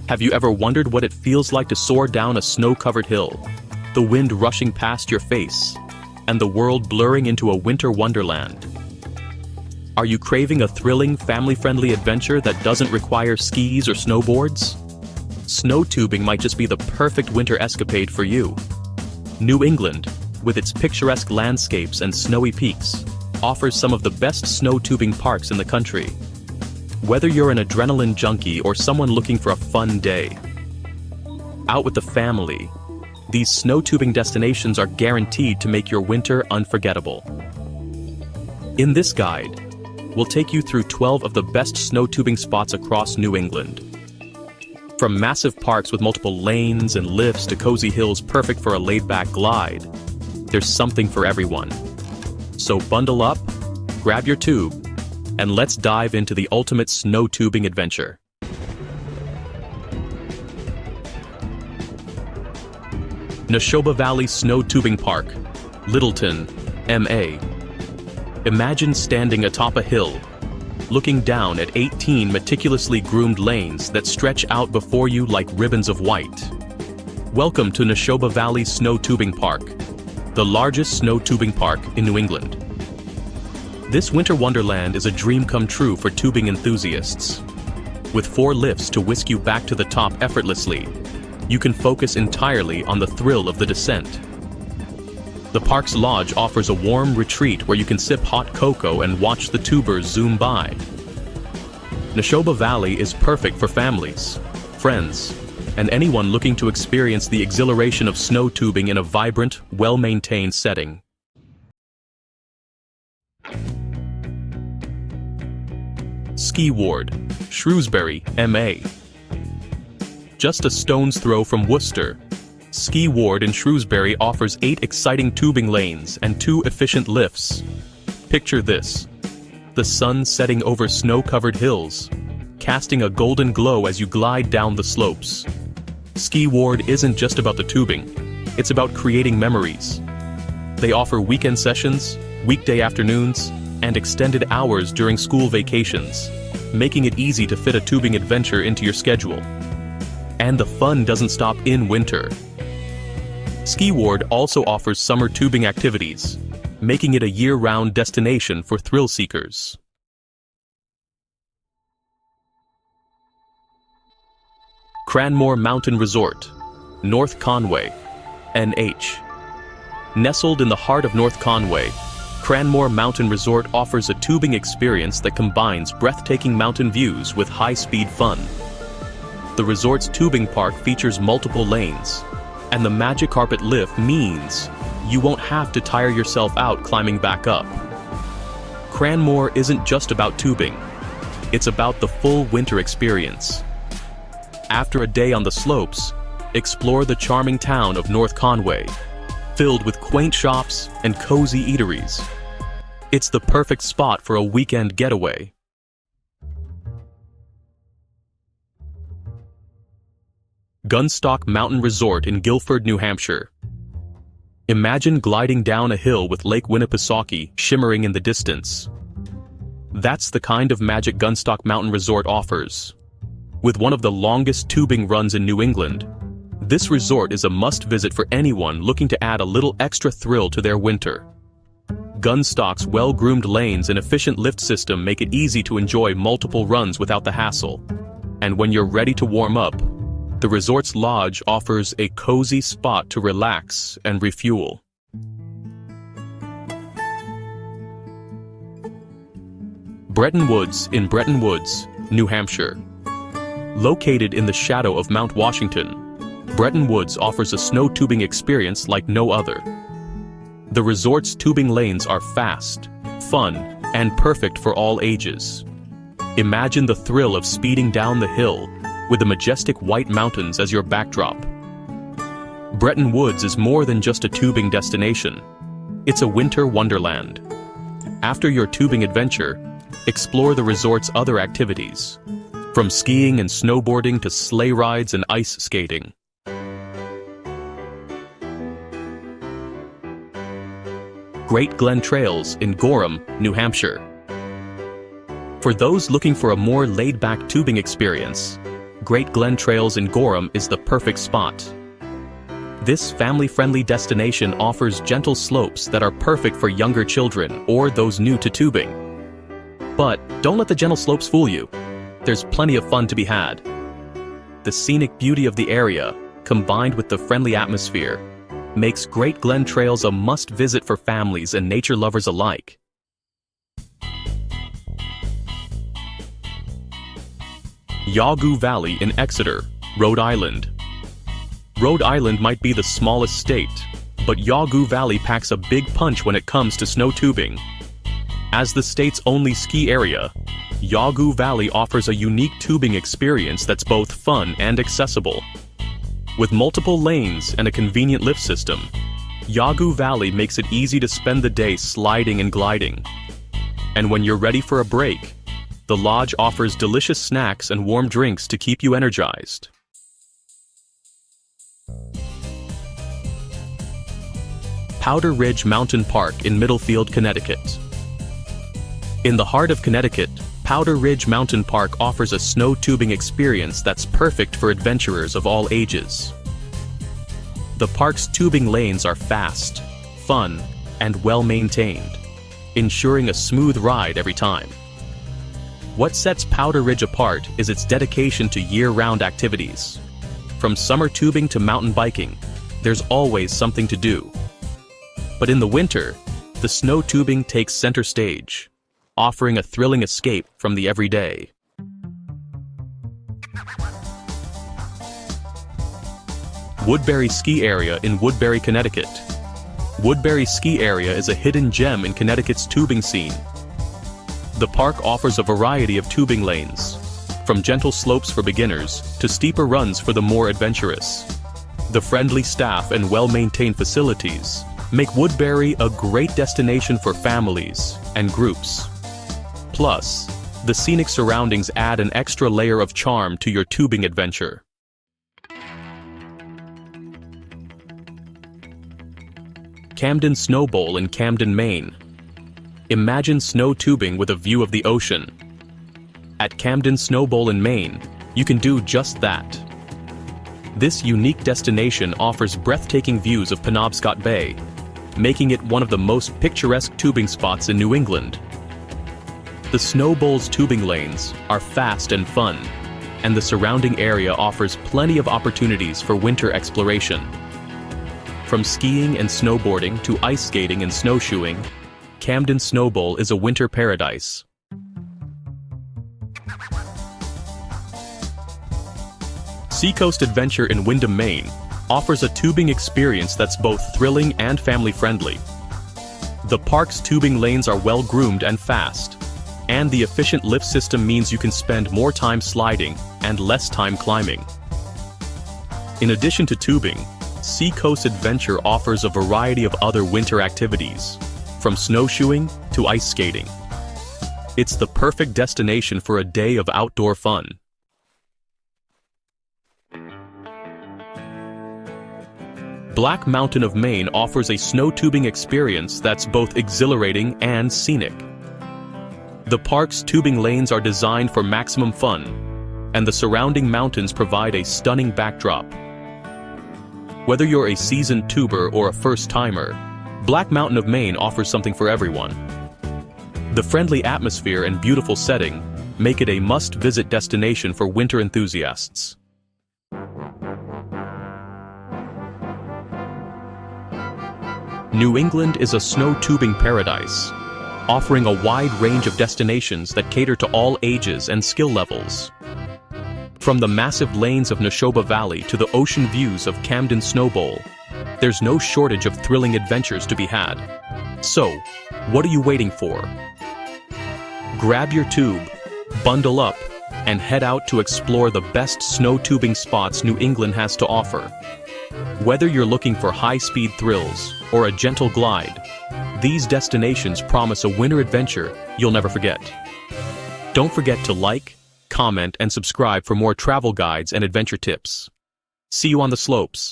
Have you ever wondered what it feels like to soar down a snow-covered hill, the wind rushing past your face, and the world blurring into a winter wonderland? Are you craving a thrilling, family-friendly adventure that doesn't require skis or snowboards? Snow tubing might just be the perfect winter escapade for you. New England, with its picturesque landscapes and snowy peaks, offers some of the best snow tubing parks in the country. Whether you're an adrenaline junkie or someone looking for a fun day, out with the family, these snow tubing destinations are guaranteed to make your winter unforgettable. In this guide, we'll take you through 12 of the best snow tubing spots across New England. From massive parks with multiple lanes and lifts to cozy hills perfect for a laid-back glide, there's something for everyone. So bundle up, grab your tube, and let's dive into the ultimate snow tubing adventure. Nashoba Valley Snow Tubing Park, Littleton, MA. Imagine standing atop a hill, looking down at 18 meticulously groomed lanes that stretch out before you like ribbons of white. Welcome to Nashoba Valley Snow Tubing Park, the largest snow tubing park in New England. This winter wonderland is a dream come true for tubing enthusiasts. With 4 lifts to whisk you back to the top effortlessly, you can focus entirely on the thrill of the descent. The park's lodge offers a warm retreat where you can sip hot cocoa and watch the tubers zoom by. Nashoba Valley is perfect for families, friends, and anyone looking to experience the exhilaration of snow tubing in a vibrant, well-maintained setting. Ski Ward, Shrewsbury, MA. Just a stone's throw from Worcester, Ski Ward in Shrewsbury offers 8 exciting tubing lanes and 2 efficient lifts. Picture this: the sun setting over snow-covered hills, casting a golden glow as you glide down the slopes. Ski Ward isn't just about the tubing, it's about creating memories. They offer weekend sessions, weekday afternoons, and extended hours during school vacations, making it easy to fit a tubing adventure into your schedule. And the fun doesn't stop in winter. Ski Ward also offers summer tubing activities, making it a year-round destination for thrill seekers. Cranmore Mountain Resort, North Conway, NH. Nestled in the heart of North Conway, Cranmore Mountain Resort offers a tubing experience that combines breathtaking mountain views with high-speed fun. The resort's tubing park features multiple lanes, and the magic carpet lift means you won't have to tire yourself out climbing back up. Cranmore isn't just about tubing, it's about the full winter experience. After a day on the slopes, explore the charming town of North Conway, filled with quaint shops and cozy eateries. It's the perfect spot for a weekend getaway. Gunstock Mountain Resort in Gilford, New Hampshire. Imagine gliding down a hill with Lake Winnipesaukee shimmering in the distance. That's the kind of magic Gunstock Mountain Resort offers. With one of the longest tubing runs in New England, this resort is a must-visit for anyone looking to add a little extra thrill to their winter. Gunstock's well-groomed lanes and efficient lift system make it easy to enjoy multiple runs without the hassle. And when you're ready to warm up, the resort's lodge offers a cozy spot to relax and refuel. Bretton Woods in Bretton Woods, New Hampshire. Located in the shadow of Mount Washington, Bretton Woods offers a snow tubing experience like no other. The resort's tubing lanes are fast, fun, and perfect for all ages. Imagine the thrill of speeding down the hill with the majestic white mountains as your backdrop. Bretton Woods is more than just a tubing destination. It's a winter wonderland. After your tubing adventure, explore the resort's other activities, from skiing and snowboarding to sleigh rides and ice skating. Great Glen Trails in Gorham, New Hampshire. For those looking for a more laid-back tubing experience, Great Glen Trails in Gorham is the perfect spot. This family-friendly destination offers gentle slopes that are perfect for younger children or those new to tubing. But don't let the gentle slopes fool you. There's plenty of fun to be had. The scenic beauty of the area, combined with the friendly atmosphere, makes Great Glen Trails a must-visit for families and nature lovers alike. Yawgoo Valley in Exeter, Rhode Island. Rhode Island might be the smallest state, but Yawgoo Valley packs a big punch when it comes to snow tubing. As the state's only ski area, Yawgoo Valley offers a unique tubing experience that's both fun and accessible. With multiple lanes and a convenient lift system, Yawgoo Valley makes it easy to spend the day sliding and gliding. And when you're ready for a break, the lodge offers delicious snacks and warm drinks to keep you energized. Powder Ridge Mountain Park in Middlefield, Connecticut. In the heart of Connecticut, Powder Ridge Mountain Park offers a snow tubing experience that's perfect for adventurers of all ages. The park's tubing lanes are fast, fun, and well-maintained, ensuring a smooth ride every time. What sets Powder Ridge apart is its dedication to year-round activities. From summer tubing to mountain biking, there's always something to do. But in the winter, the snow tubing takes center stage, offering a thrilling escape from the everyday. Woodbury Ski Area in Woodbury, Connecticut. Woodbury Ski Area is a hidden gem in Connecticut's tubing scene. The park offers a variety of tubing lanes, from gentle slopes for beginners to steeper runs for the more adventurous. The friendly staff and well-maintained facilities make Woodbury a great destination for families and groups. Plus, the scenic surroundings add an extra layer of charm to your tubing adventure. Camden Snow Bowl in Camden, Maine. Imagine snow tubing with a view of the ocean. At Camden Snow Bowl in Maine, you can do just that. This unique destination offers breathtaking views of Penobscot Bay, making it one of the most picturesque tubing spots in New England. The Snow Bowl's tubing lanes are fast and fun, and the surrounding area offers plenty of opportunities for winter exploration. From skiing and snowboarding to ice skating and snowshoeing, Camden Snow Bowl is a winter paradise. Seacoast Adventure in Windham, Maine offers a tubing experience that's both thrilling and family-friendly. The park's tubing lanes are well-groomed and fast, and the efficient lift system means you can spend more time sliding and less time climbing. In addition to tubing, Seacoast Adventure offers a variety of other winter activities, from snowshoeing to ice skating. It's the perfect destination for a day of outdoor fun. Black Mountain of Maine offers a snow tubing experience that's both exhilarating and scenic. The park's tubing lanes are designed for maximum fun, and the surrounding mountains provide a stunning backdrop. Whether you're a seasoned tuber or a first-timer, Black Mountain of Maine offers something for everyone. The friendly atmosphere and beautiful setting make it a must-visit destination for winter enthusiasts. New England is a snow tubing paradise, offering a wide range of destinations that cater to all ages and skill levels. From the massive lanes of Nashoba Valley to the ocean views of Camden Snow Bowl, there's no shortage of thrilling adventures to be had. So, what are you waiting for? Grab your tube, bundle up, and head out to explore the best snow tubing spots New England has to offer. Whether you're looking for high-speed thrills or a gentle glide, these destinations promise a winter adventure you'll never forget. Don't forget to like, comment, and subscribe for more travel guides and adventure tips. See you on the slopes.